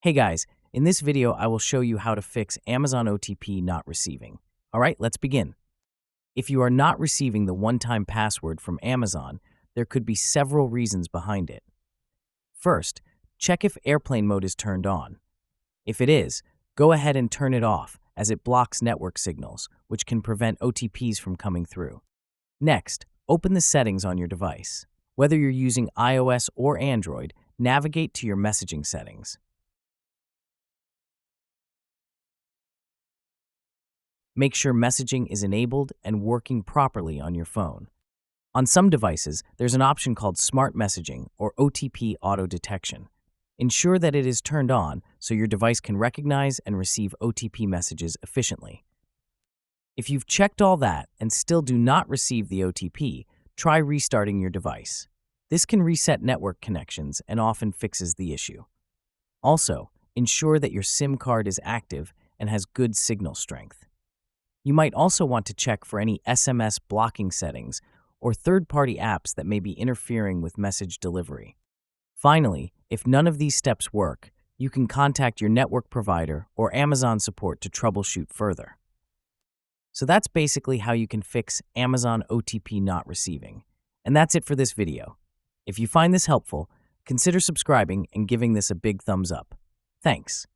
Hey guys, in this video I will show you how to fix Amazon OTP not receiving. Alright, let's begin. If you are not receiving the one-time password from Amazon, there could be several reasons behind it. First, check if airplane mode is turned on. If it is, go ahead and turn it off as it blocks network signals, which can prevent OTPs from coming through. Next, open the settings on your device. Whether you're using iOS or Android, navigate to your messaging settings. Make sure messaging is enabled and working properly on your phone. On some devices, there's an option called Smart Messaging or OTP Auto Detection. Ensure that it is turned on so your device can recognize and receive OTP messages efficiently. If you've checked all that and still do not receive the OTP, try restarting your device. This can reset network connections and often fixes the issue. Also, ensure that your SIM card is active and has good signal strength. You might also want to check for any SMS blocking settings or third-party apps that may be interfering with message delivery. Finally, if none of these steps work, you can contact your network provider or Amazon support to troubleshoot further. So that's basically how you can fix Amazon OTP not receiving. And that's it for this video. If you find this helpful, consider subscribing and giving this a big thumbs up. Thanks.